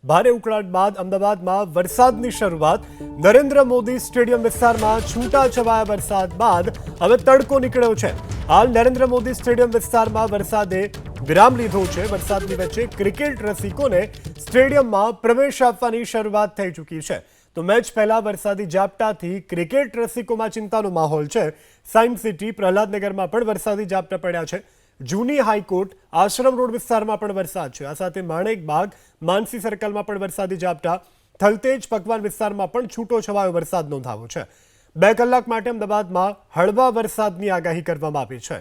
ભારે ઉકળાટ બાદ અમદાવાદમાં વરસાદની શરૂઆત। નરેન્દ્ર મોદી સ્ટેડિયમ વિસ્તારમાં છૂટાછવાયા વરસાદ બાદ હવે તડકો નીકળ્યો છે। હાલ નરેન્દ્ર મોદી સ્ટેડિયમ વિસ્તારમાં વરસાદે વિરામ લીધો છે। વરસાદની વચ્ચે ક્રિકેટ રસિકોને સ્ટેડિયમમાં પ્રવેશ આપવાની શરૂઆત થઈ ચૂકી છે। તો મેચ પહેલા વરસાદી ઝાપટાથી ક્રિકેટ રસિકોમાં ચિંતાનો માહોલ છે। સાયન્સ સિટી પ્રહલાદનગરમાં પણ વરસાદી ઝાપટા પડ્યા છે। જૂની હાઈકોર્ટ આશ્રમ રોડ વિસ્તારમાં પણ વરસાદ છે। આ સાથે માણેકબાગ માનસી સર્કલમાં પણ વરસાદી ઝાપટા। થલતેજ પકવાન વિસ્તારમાં પણ છૂટો છવાયો વરસાદ નોંધાયો છે। 2 કલાક માટે અમદાવાદમાં હળવા વરસાદની આગાહી કરવામાં આવી છે।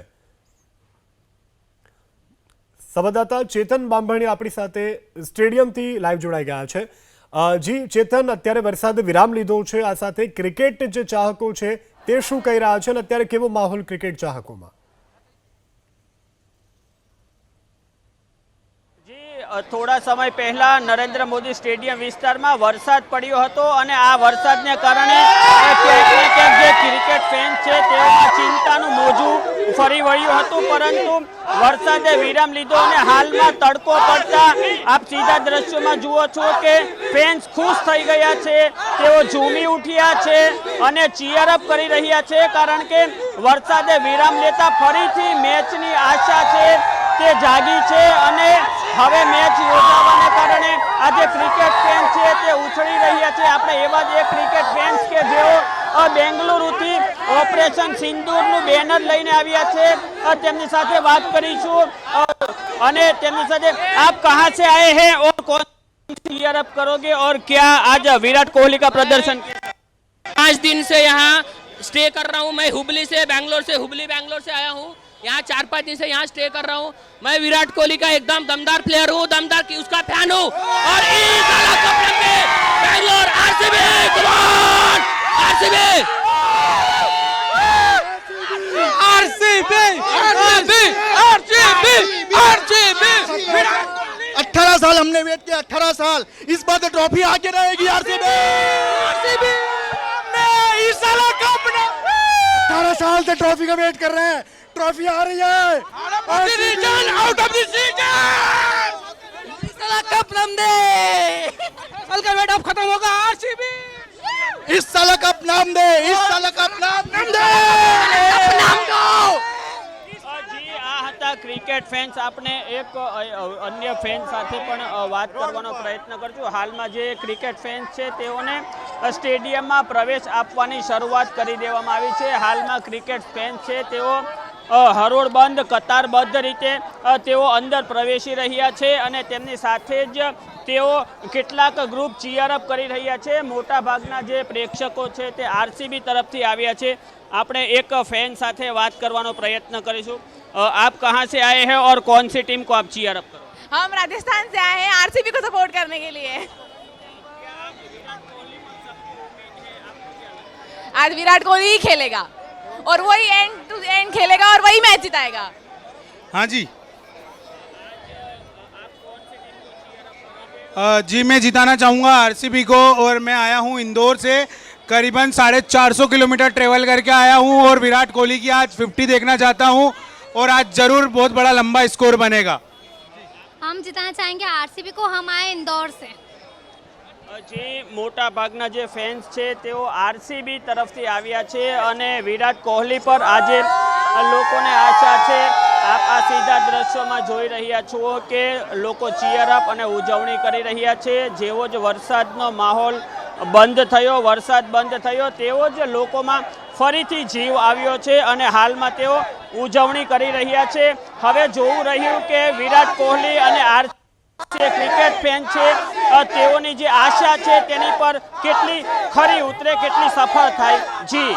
સંવાદદાતા ચેતન બાંભણી આપણી સાથે સ્ટેડિયમથી લાઈવ જોડાઈ ગયા છે। જી ચેતન, અત્યારે વરસાદે વિરામ લીધો છે, આ સાથે ક્રિકેટ જે ચાહકો છે તે શું કહી રહ્યા છે અને અત્યારે કેવો માહોલ ક્રિકેટ ચાહકોમાં? થોડા સમય પહેલા નરેન્દ્ર મોદી સ્ટેડિયમ વિસ્તારમાં વરસાદ પડ્યો હતો અને આ વરસાદને કારણે ક્યાંક ને ક્યાંક જે ક્રિકેટ ફેન્સ છે તેઓમાં ચિંતાનું મોજું ફરી વળ્યું હતું, પરંતુ વરસાદે વિરામ લીધો અને હાલમાં તડકો પડતા આપ સીધા દ્રશ્યોમાં જુઓ છો કે ફેન્સ ખુશ થઈ ગયા છે। તેઓ ઝૂમી ઉઠ્યા છે અને ચીયરઅપ કરી રહ્યા છે, કારણ કે વરસાદે વિરામ લેતા ફરીથી મેચની આશા છે તે જાગી છે અને હવે મેચ યોજાવાને કારણે આ જે ક્રિકેટ ફેન છે તે ઉછળી રહ્યા છે। આપણે એવા જ એક ક્રિકેટ ફેન્સ કે જેઓ બેંગલુરુથી ઓપરેશન સિંદૂરનું બેનર લઈને આવ્યા છે, તેમની સાથે વાત કરીશું અને તેમની સાથે આપ કહાં से आए हैं और कौन चीयर अप करोगे और क्या आज विराट कोहली का प्रदर्शन? 5 दिन से यहाँ स्टे कर रहा हूँ। मैं हुबली से बैंगलोर से आया हूँ। यहाँ 4-5 दिन से यहाँ स्टे कर रहा हूँ। मैं विराट कोहली का एकदम दमदार प्लेयर हूँ, दमदार की उसका फैन हूँ और इस साल कप लेंगे Bangalore. RCB, come on RCB, RCB, RCB, RCB. 18 साल हमने वेट किया, 18 साल। इस बार तो ट्रॉफी आगे रहेगी आरसीबी। आरसीबी ने इस साल कप ना 18 साल से ट्रॉफी का वेट कर रहे हैं। ट्रॉफी आ रही है। आउट ऑफ द सीजन इस साल कप नाम दे। साल का वेट अब खत्म होगा। आरसीबी इस साल कप नाम दे, इस साल कप नाम दे, नाम दो। જી, આ હતા ક્રિકેટ ફેન્સ। આપણે એક અન્ય ફેન સાથે પણ વાત કરવાનો પ્રયત્ન કરશું। હાલમાં જે ક્રિકેટ ફેન્સ છે તેઓને સ્ટેડિયમમાં પ્રવેશ આપવાની શરૂઆત કરી દેવામાં આવી છે। હાલમાં ક્રિકેટ ફેન્સ છે તેઓ હરોળબંધ કતારબદ્ધ રીતે તેઓ અંદર પ્રવેશી રહ્યા છે અને તેમની સાથે જ તેઓ કેટલાક ગ્રુપ ચીયરઅપ કરી રહ્યા છે। મોટાભાગના જે પ્રેક્ષકો છે તે આરસીબી તરફથી આવ્યા છે। આપણે એક ફેન સાથે વાત કરવાનો પ્રયત્ન કરીશું। आप कहाँ से आए हैं और कौन सी टीम को आप चीयर अप करो? हम राजस्थान से आए हैं आरसीबी को सपोर्ट करने के लिए। आज विराट कोहली ही खेलेगा और वही एंड टू एंड खेलेगा और वही मैच जिताएगा। हाँ जी जी, मैं जिताना चाहूँगा आरसीबी को। और मैं आया हूँ इंदौर से, करीबन 450 किलोमीटर ट्रेवल करके आया हूँ और विराट कोहली की आज 50 देखना चाहता हूँ और आज जरूर बहुत बड़ा लंबा स्कोर बनेगा। हम जिताना चाहेंगे आरसीबी को। हम आए इंदौर से। જે મોટા ભાગના જે ફેન્સ છે તેઓ આરસીબી તરફથી આવ્યા છે અને વિરાટ કોહલી પર આજે લોકોને આશા છે। આપ આ સીધા દ્રશ્યોમાં જોઈ રહ્યા છો કે લોકો ચીયરઅપ અને ઉજવણી કરી રહ્યા છે। જેવો જ વરસાદનો માહોલ બંધ થયો, વરસાદ બંધ થયો તેવો જ લોકોમાં ફરીથી જીવ આવ્યો છે અને હાલમાં તેઓ ઉજવણી કરી રહ્યા છે। હવે જોવું રહ્યું કે વિરાટ કોહલી અને ક્રિકેટ ફેન છે તેઓની જે આશા છે તેની પર કેટલી ખરી ઉતરે, કેટલી સફળ થાય। જી।